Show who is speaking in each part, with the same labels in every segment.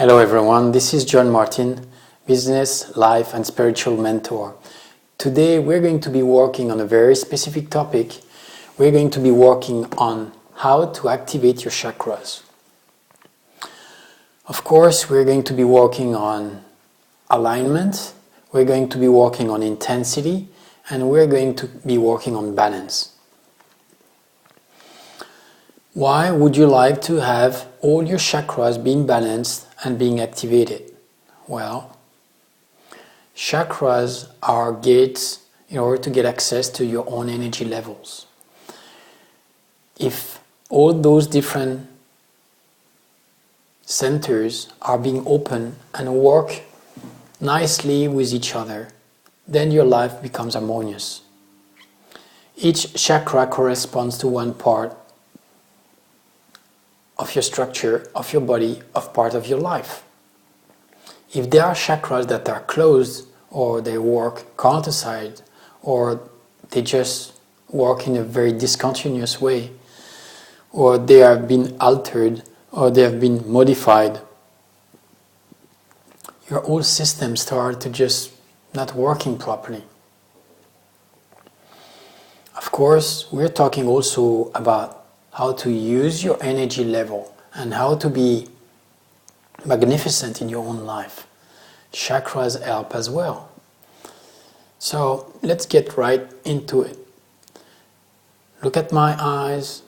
Speaker 1: Hello everyone, this is John Martin, business, life and spiritual mentor. Today we're going to be working on a very specific topic. We're going to be working on how to activate your chakras. Of course, we're going to be working on alignment, we're going to be working on intensity, and we're going to be working on balance. Why would you like to have all your chakras being balanced and being activated? Well, chakras are gates in order to get access to your own energy levels. If all those different centers are being open and work nicely with each other, then your life becomes harmonious. Each chakra corresponds to one part of your structure, of your body, of part of your life. If there are chakras that are closed, or they work counterside, or they just work in a very discontinuous way, or they have been altered, or they have been modified, your whole system starts to just not working properly. Of course, we're talking also about how to use your energy level and how to be magnificent in your own life. Chakras help as well. So let's get right into it. Look at my eyes.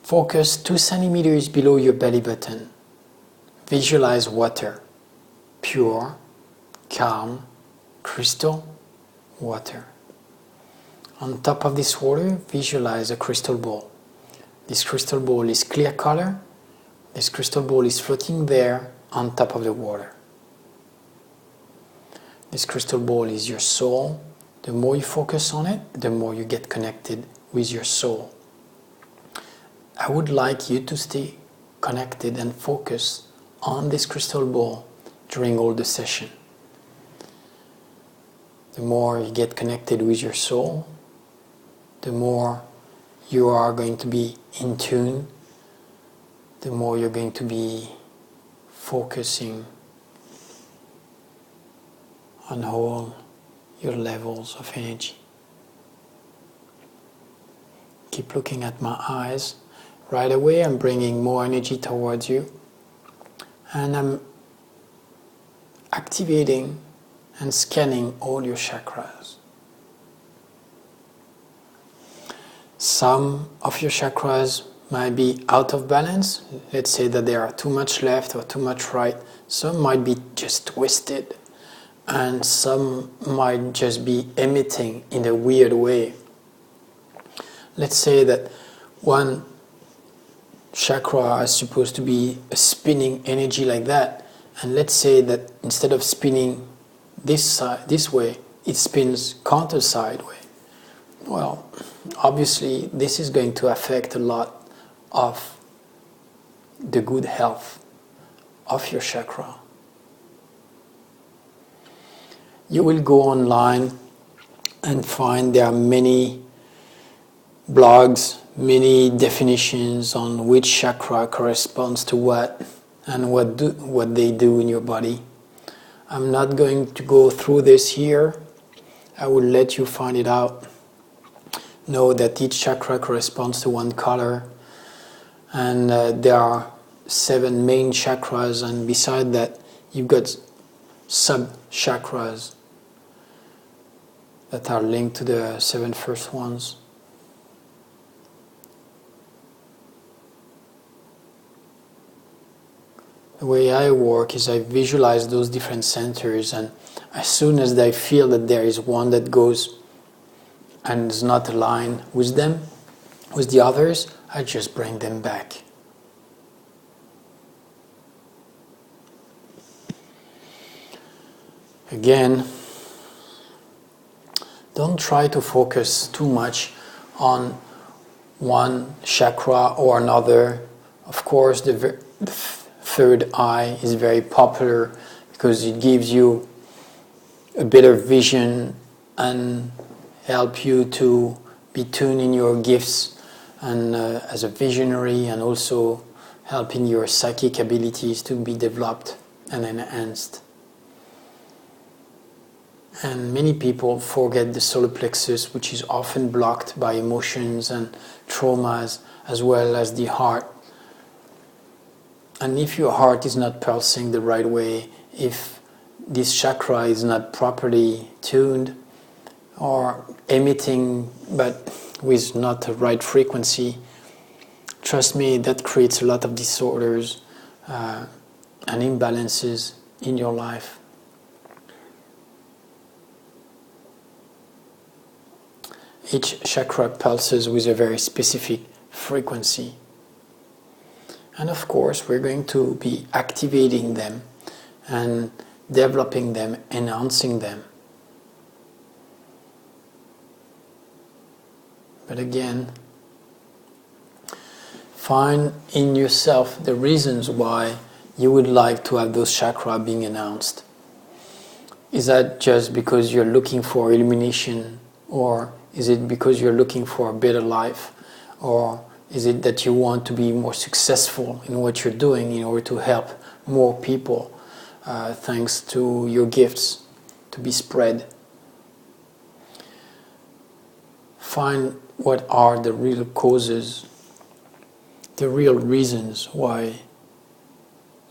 Speaker 1: Focus 2 centimeters below your belly button. Visualize water. Pure, calm, crystal water. On top of this water, visualize a crystal ball. This crystal ball is clear color. This crystal ball is floating there on top of the water. This crystal ball is your soul. The more you focus on it, the more you get connected with your soul. I would like you to stay connected and focused on this crystal ball during all the session. The more you get connected with your soul, the more you are going to be in tune, the more you're going to be focusing on all your levels of energy. Keep looking at my eyes. Right away I'm bringing more energy towards you, and I'm activating and scanning all your chakras. Some of your chakras might be out of balance. Let's say that there are too much left or too much right. Some might be just twisted, and some might just be emitting in a weird way. Let's say that one chakra is supposed to be a spinning energy like that, and let's say that instead of spinning this way, it spins counter side way. Well, obviously this is going to affect a lot of the good health of your chakra. You will go online and find there are many blogs, many definitions on which chakra corresponds to what and what they do in your body. I'm not going to go through this here. I will let you find it out. Know that each chakra corresponds to one color, and there are 7 main chakras, and beside that you've got sub-chakras that are linked to the 7 first ones. The way I work is I visualize those different centers, and as soon as I feel that there is one that goes and is not aligned with them, with the others, I just bring them back. Again, don't try to focus too much on one chakra or another. Of course, the third eye is very popular because it gives you a better vision and help you to be tuned in your gifts and as a visionary, and also helping your psychic abilities to be developed and enhanced. And many people forget the solar plexus, which is often blocked by emotions and traumas, as well as the heart. And if your heart is not pulsing the right way, if this chakra is not properly tuned or emitting but with not the right frequency, trust me, that creates a lot of disorders and imbalances in your life. Each chakra pulses with a very specific frequency. And of course, we're going to be activating them and developing them, enhancing them. But again, find in yourself the reasons why you would like to have those chakras being enhanced. Is that just because you're looking for illumination, or is it because you're looking for a better life, or is it that you want to be more successful in what you're doing in order to help more people thanks to your gifts to be spread? Find what are the real causes, the real reasons why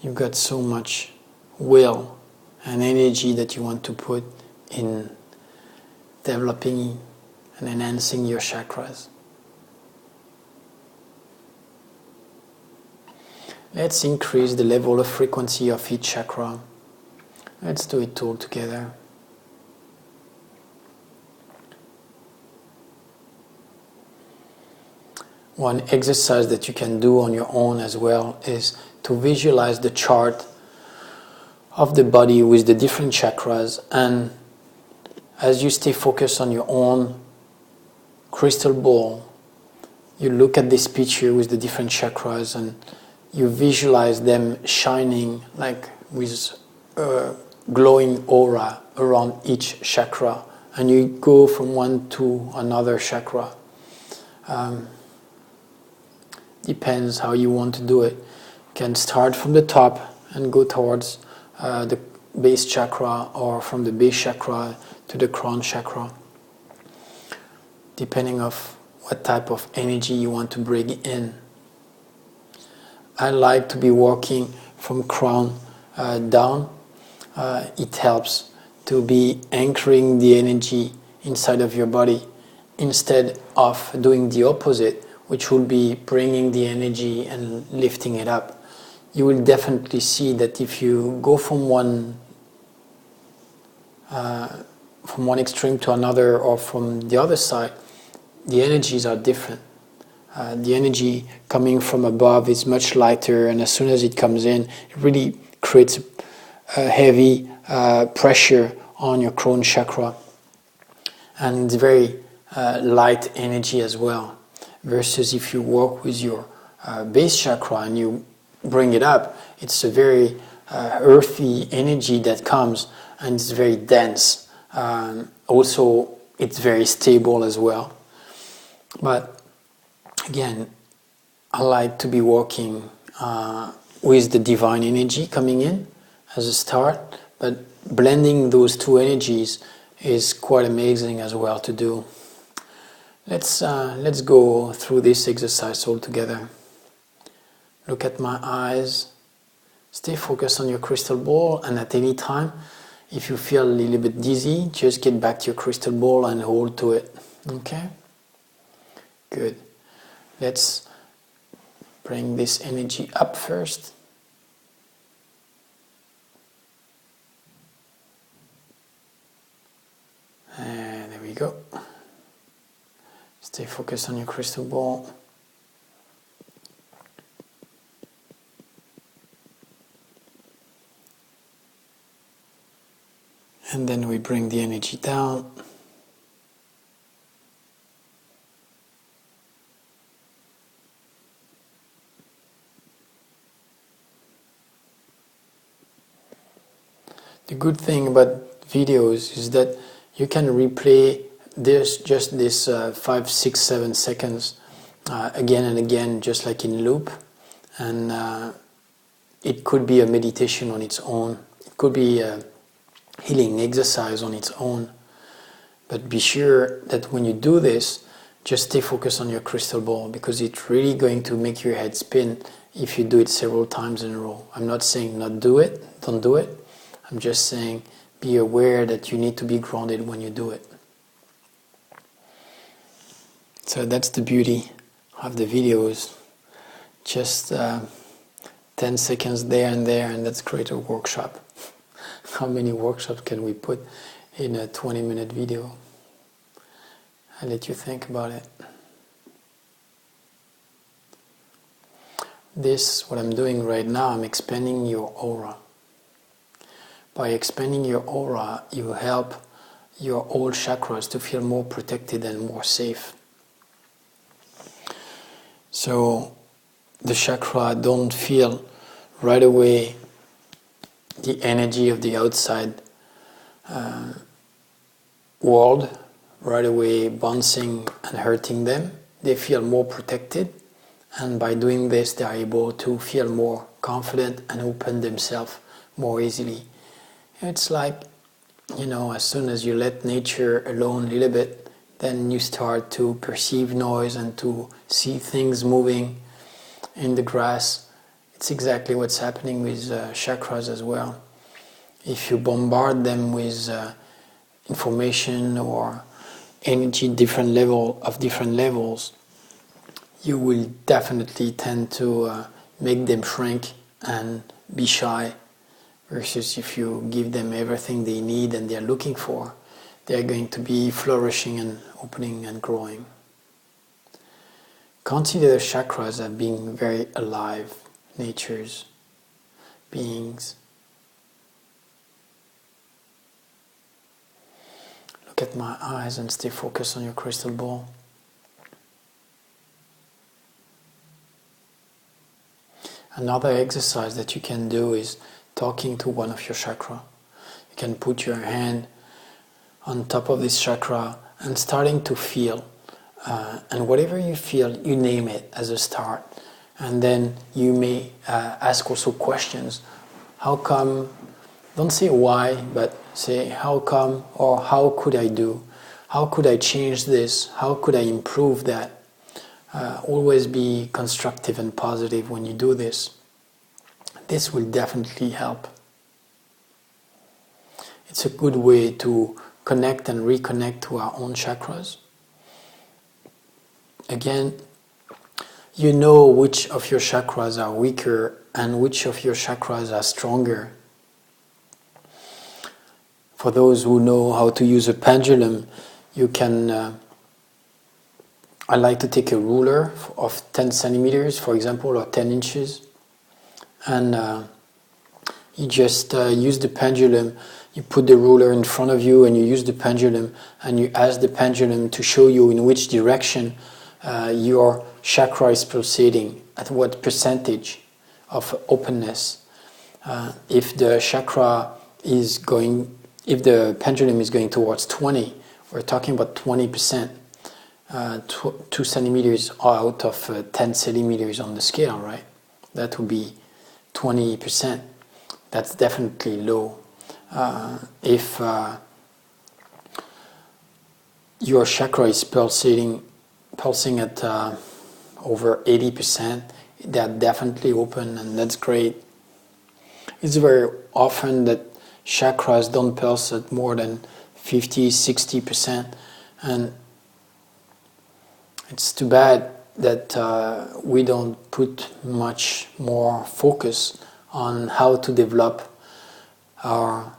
Speaker 1: you've got so much will and energy that you want to put in developing and enhancing your chakras. Let's increase the level of frequency of each chakra. Let's do it all together. One exercise that you can do on your own as well is to visualize the chart of the body with the different chakras, and as you stay focused on your own crystal ball, you look at this picture with the different chakras and you visualize them shining like with a glowing aura around each chakra, and you go from one to another chakra. Depends how you want to do it. You can start from the top and go towards the base chakra, or from the base chakra to the crown chakra, depending on what type of energy you want to bring in. I like to be walking from crown down. It helps to be anchoring the energy inside of your body instead of doing the opposite, which will be bringing the energy and lifting it up. You will definitely see that if you go from one extreme to another, or from the other side, the energies are different. The energy coming from above is much lighter, and as soon as it comes in, it really creates a heavy pressure on your crown chakra, and it's very light energy as well. Versus if you work with your base chakra and you bring it up, it's a very earthy energy that comes, and it's very dense. Also, it's very stable as well. But again, I like to be working with the divine energy coming in as a start, but blending those two energies is quite amazing as well to do. Let's go through this exercise all together. Look at my eyes. Stay focused on your crystal ball, and at any time, if you feel a little bit dizzy, just get back to your crystal ball and hold to it. Okay? Good. Let's bring this energy up first. And there we go. Stay focused on your crystal ball. And then we bring the energy down. The good thing about videos is that you can replay this 5, 6, 7 seconds again and again, just like in loop, And it could be a meditation on its own. It could be a healing exercise on its own. But be sure that when you do this, just stay focused on your crystal ball, because it's really going to make your head spin if you do it several times in a row. I'm not saying not do it, don't do it. I'm just saying be aware that you need to be grounded when you do it. So that's the beauty of the videos. Just 10 seconds there, and let's create a workshop. How many workshops can we put in a 20-minute video? I'll let you think about it. This, what I'm doing right now, I'm expanding your aura. By expanding your aura, you help your all chakras to feel more protected and more safe. So the chakra don't feel right away the energy of the outside world right away bouncing and hurting them. They feel more protected, and by doing this they are able to feel more confident and open themselves more easily. It's like, as soon as you let nature alone a little bit, then you start to perceive noise and to see things moving in the grass. It's exactly what's happening with chakras as well. If you bombard them with information or energy, different levels, you will definitely tend to make them shrink and be shy. Versus if you give them everything they need and they're looking for, they're going to be flourishing and opening and growing. Consider the chakras as being very alive natures, beings. Look at my eyes and stay focused on your crystal ball. Another exercise that you can do is talking to one of your chakra. You can put your hand on top of this chakra and starting to feel. And whatever you feel, you name it as a start. And then you may ask also questions. How come? Don't say why, but say how come, or how could I do? How could I change this? How could I improve that? Always be constructive and positive when you do this. This will definitely help. It's a good way to connect and reconnect to our own chakras. Again, you know which of your chakras are weaker and which of your chakras are stronger. For those who know how to use a pendulum, you can, I like to take a ruler of 10 centimeters, for example, or 10 inches. And you just use the pendulum. You put the ruler in front of you and you use the pendulum, and you ask the pendulum to show you in which direction your chakra is pulsating, at what percentage of openness. If the pendulum is going towards 20, we're talking about 20%, 2 centimeters out of 10 centimeters on the scale, right? That would be 20%. That's definitely low. If your chakra is pulsing at over 80%, they're definitely open, and that's great. It's very often that chakras don't pulse at more than 50-60%, and it's too bad that we don't put much more focus on how to develop our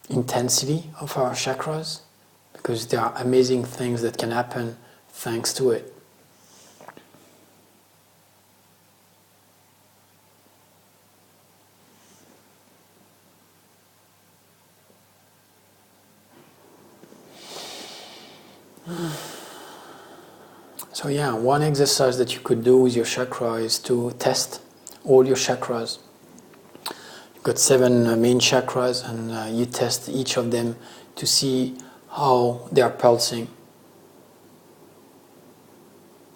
Speaker 1: intensity of our chakras, because there are amazing things that can happen thanks to it. So yeah, one exercise that you could do with your chakra is to test all your chakras. You've got 7 main chakras, and you test each of them to see how they are pulsing.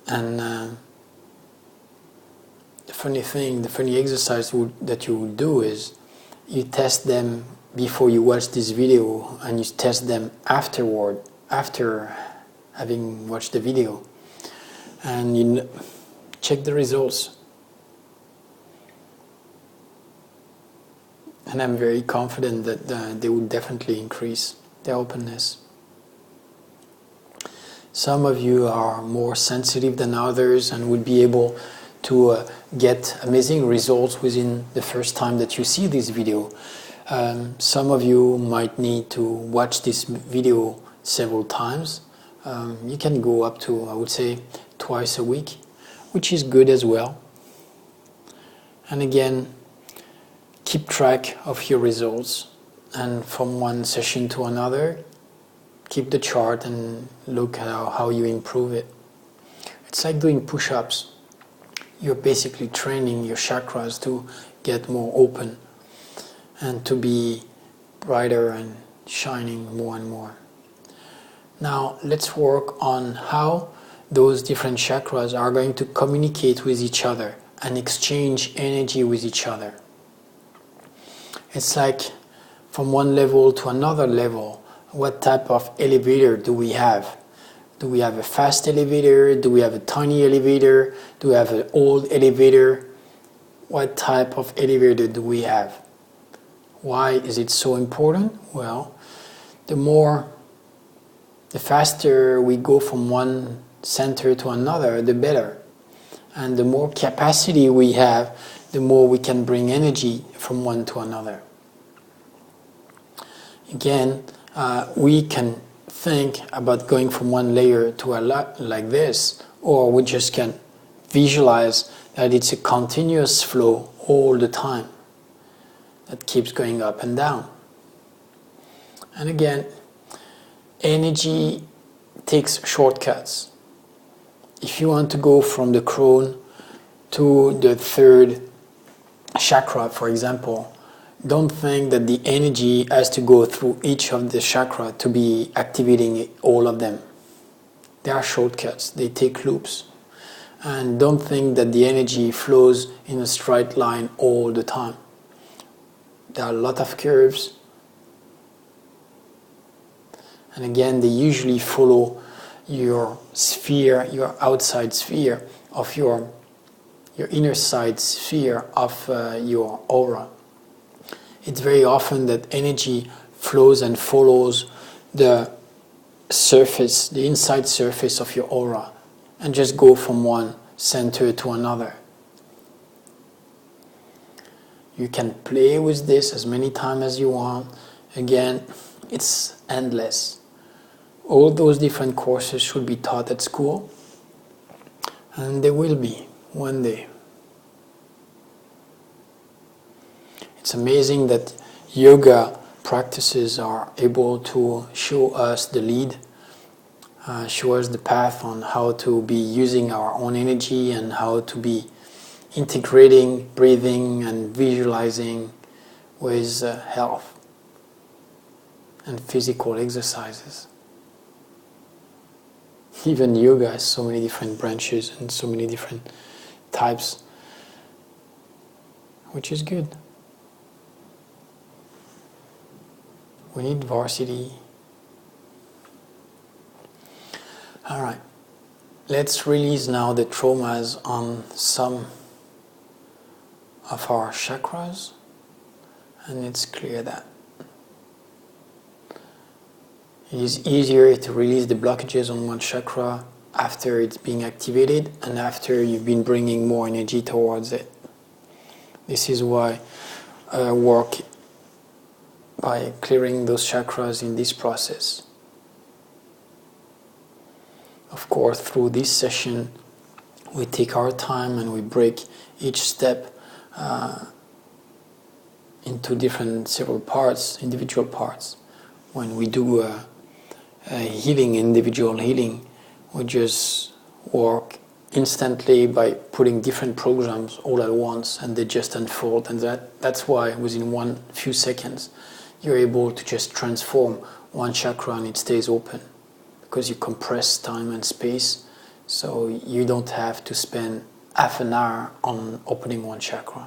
Speaker 1: And the funny thing, the funny exercise that you will do is you test them before you watch this video, and you test them afterward, after having watched the video, and you check the results. And I'm very confident that they will definitely increase their openness. Some of you are more sensitive than others and would be able to get amazing results within the first time that you see this video. Some of you might need to watch this video several times. You can go up to, I would say, twice a week, which is good as well. And again, keep track of your results, and from one session to another, keep the chart and look at how you improve it. It's like doing push-ups. You're basically training your chakras to get more open and to be brighter and shining more and more. Now let's work on how those different chakras are going to communicate with each other and exchange energy with each other. It's like from one level to another level, what type of elevator do we have? Do we have a fast elevator? Do we have a tiny elevator? Do we have an old elevator? What type of elevator do we have? Why is it so important? Well, the faster we go from one center to another, the better. And the more capacity we have, the more we can bring energy from one to another. Again, we can think about going from one layer to a lot like this, or we just can visualize that it's a continuous flow all the time that keeps going up and down. And again, energy takes shortcuts. If you want to go from the crown to the third chakra, for example, don't think that the energy has to go through each of the chakra to be activating all of them. There are shortcuts, they take loops. And don't think that the energy flows in a straight line all the time. There are a lot of curves. And again, they usually follow your sphere, your outside sphere of your inner side sphere of your aura. It's very often that energy flows and follows the surface, the inside surface of your aura, and just go from one center to another. You can play with this as many times as you want. Again, it's endless. All those different courses should be taught at school, and they will be one day. It's amazing that yoga practices are able to show us the lead, show us the path on how to be using our own energy and how to be integrating breathing and visualizing with health and physical exercises. Even yoga has so many different branches and so many different types, which is good. We need varsity. Alright, let's release now the traumas on some of our chakras, and let's clear that. It is easier to release the blockages on one chakra after it's being activated and after you've been bringing more energy towards it. This is why I work by clearing those chakras in this process. Of course, through this session, we take our time and we break each step into several parts, individual parts. When we do a healing, individual healing, we just work instantly by putting different programs all at once, and they just unfold. And that's why within few seconds, you're able to just transform one chakra and it stays open, because you compress time and space, so you don't have to spend half an hour on opening one chakra.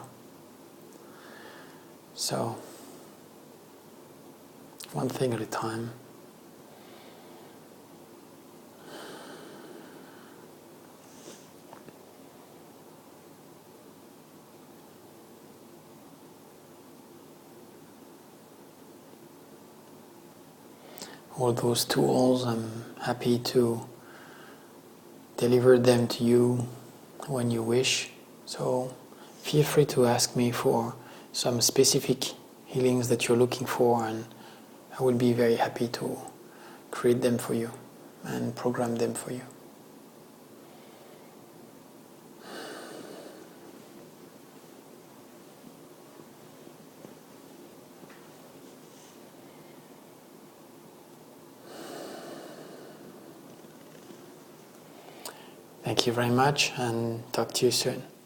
Speaker 1: So, one thing at a time. All those tools, I'm happy to deliver them to you when you wish. So feel free to ask me for some specific healings that you're looking for, and I will be very happy to create them for you and program them for you. Thank you very much, and talk to you soon.